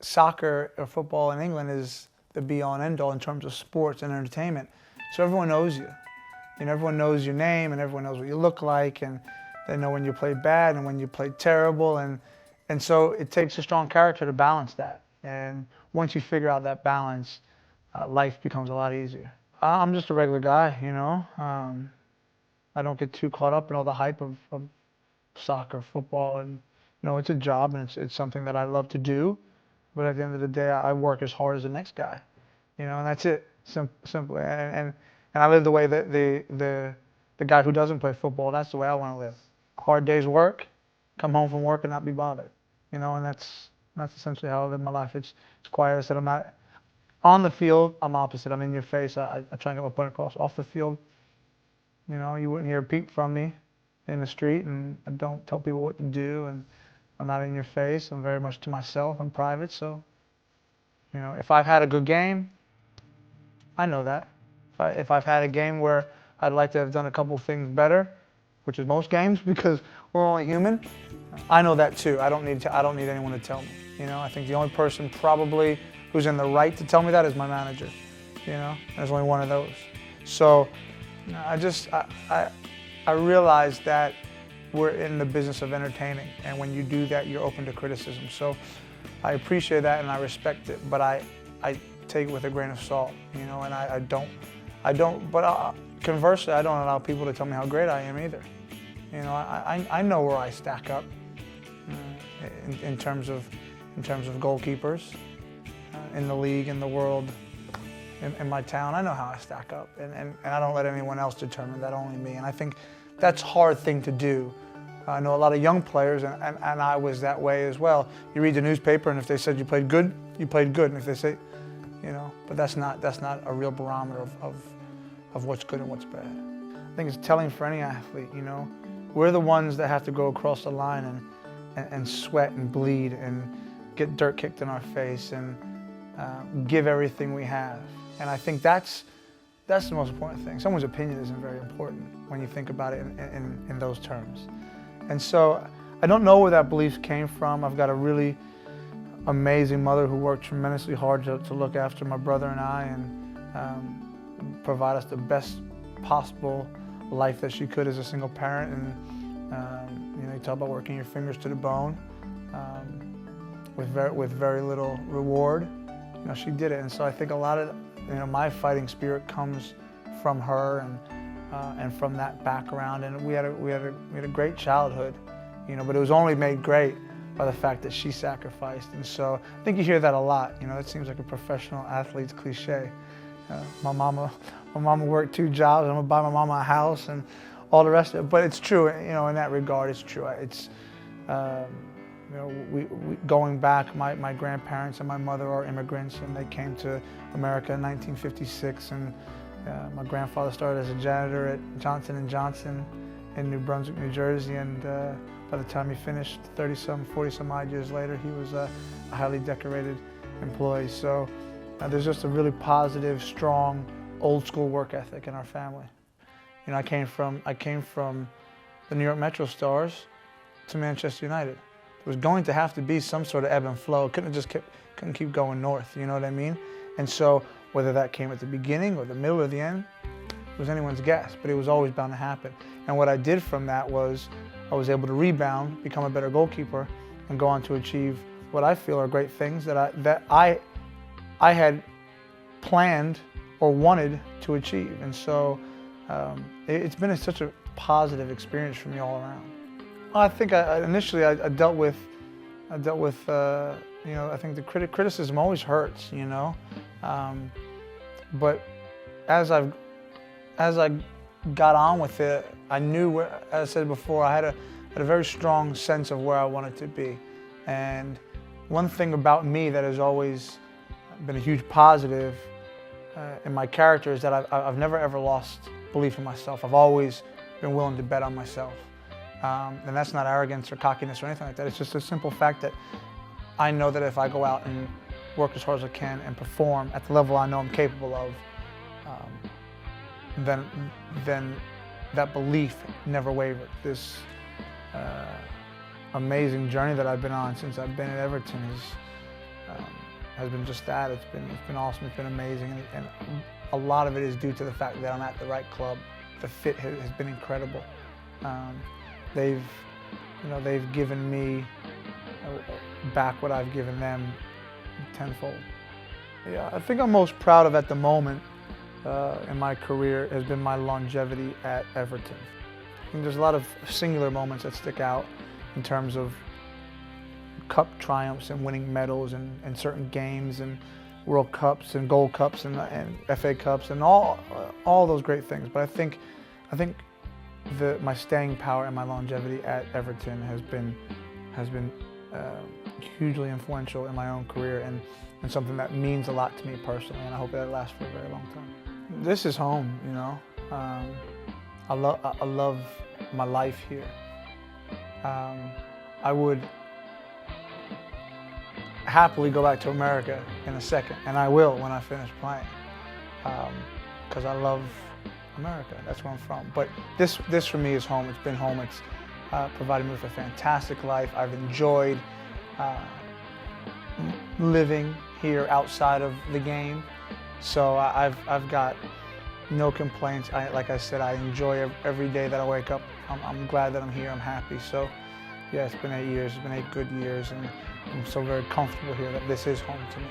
soccer or football in England is the be-all and end-all in terms of sports and entertainment. So everyone knows you. You know, everyone knows your name and everyone knows what you look like, and they know when you play bad and when you play terrible, and so it takes a strong character to balance that. And once you figure out that balance, life becomes a lot easier. I'm just a regular guy, you know. I don't get too caught up in all the hype of soccer, football, and you know, it's a job and it's something that I love to do. But at the end of the day, I work as hard as the next guy, you know, and that's it, simply. And I live the way that the guy who doesn't play football, that's the way I want to live. Hard day's work, come home from work and not be bothered, you know, and that's essentially how I live my life. It's quiet. I said I'm not on the field. I'm opposite. I'm in your face. I try and get my point across. Off the field, you know, you wouldn't hear a peep from me in the street, and I don't tell people what to do, and I'm not in your face. I'm very much to myself. I'm private, so you know, if I've had a good game, I know that. If I've had a game where I'd like to have done a couple things better, which is most games because we're only human, I know that too. I don't need anyone to tell me. You know, I think the only person probably who's in the right to tell me that is my manager. You know, and there's only one of those. So I realize that we're in the business of entertaining, and when you do that, you're open to criticism. So I appreciate that and I respect it, but I take it with a grain of salt, you know, and I don't, but conversely, I don't allow people to tell me how great I am either. You know, I know where I stack up in terms of goalkeepers in the league, in the world, in my town. I know how I stack up, and I don't let anyone else determine that, only me. And I think that's a hard thing to do. I know a lot of young players, and I was that way as well. You read the newspaper, and if they said you played good, you played good. And if they say, you know, but that's not a real barometer of what's good and what's bad. I think it's telling for any athlete, you know. We're the ones that have to go across the line and sweat and bleed and get dirt kicked in our face and give everything we have. And I think that's the most important thing. Someone's opinion isn't very important when you think about it in those terms. And so I don't know where that belief came from. I've got a really amazing mother who worked tremendously hard to look after my brother and I, and provide us the best possible life that she could as a single parent. And you know, you talk about working your fingers to the bone with very little reward. You know, she did it, and so I think a lot of, you know, my fighting spirit comes from her and from that background. And we had a great childhood, you know, but it was only made great by the fact that she sacrificed. And so I think you hear that a lot. You know, it seems like a professional athlete's cliche. My mama worked 2 jobs. I'm gonna buy my mama a house and all the rest of it. But it's true, you know, in that regard, it's true. It's you know, we going back, my grandparents and my mother are immigrants, and they came to America in 1956. And my grandfather started as a janitor at Johnson & Johnson in New Brunswick, New Jersey, and by the time he finished 30-some, 40-some odd years later, he was a highly decorated employee. So there's just a really positive, strong, old-school work ethic in our family. You know, I came from the New York Metro Stars to Manchester United. There was going to have to be some sort of ebb and flow. It couldn't keep going north, you know what I mean? And so whether that came at the beginning or the middle or the end, it was anyone's guess, but it was always bound to happen. And what I did from that was I was able to rebound, become a better goalkeeper, and go on to achieve what I feel are great things that I had planned or wanted to achieve. And so it's been such a positive experience for me all around. I think initially I dealt with you know, I think the criticism always hurts, you know, but as I got on with it, I knew, as I said before, I had a very strong sense of where I wanted to be. And one thing about me that has always been a huge positive in my character is that I've never ever lost belief in myself. I've always been willing to bet on myself. And that's not arrogance or cockiness or anything like that. It's just a simple fact that I know that if I go out and work as hard as I can and perform at the level I know I'm capable of, then that belief never wavered. This amazing journey that I've been on since I've been at Everton um, has been just that. It's been awesome. It's been amazing, and a lot of it is due to the fact that I'm at the right club. The fit has been incredible. They've given me back what I've given them tenfold. Yeah, I think I'm most proud of at the moment in my career has been my longevity at Everton. And there's a lot of singular moments that stick out in terms of cup triumphs and winning medals and certain games and World Cups and Gold Cups and FA Cups and all those great things. But I think my staying power and my longevity at Everton has been hugely influential in my own career and something that means a lot to me personally, and I hope that lasts for a very long time. This is home, you know. I love my life here. I would happily go back to America in a second, and I will when I finish playing, because I love America. That's where I'm from. But this for me is home. It's been home. It's provided me with a fantastic life. I've enjoyed living here outside of the game, so I've got no complaints. Like I said, I enjoy every day that I wake up. I'm glad that I'm here. I'm happy. So yeah, it's been 8 years. It's been 8 good years, and I'm so very comfortable here that this is home to me.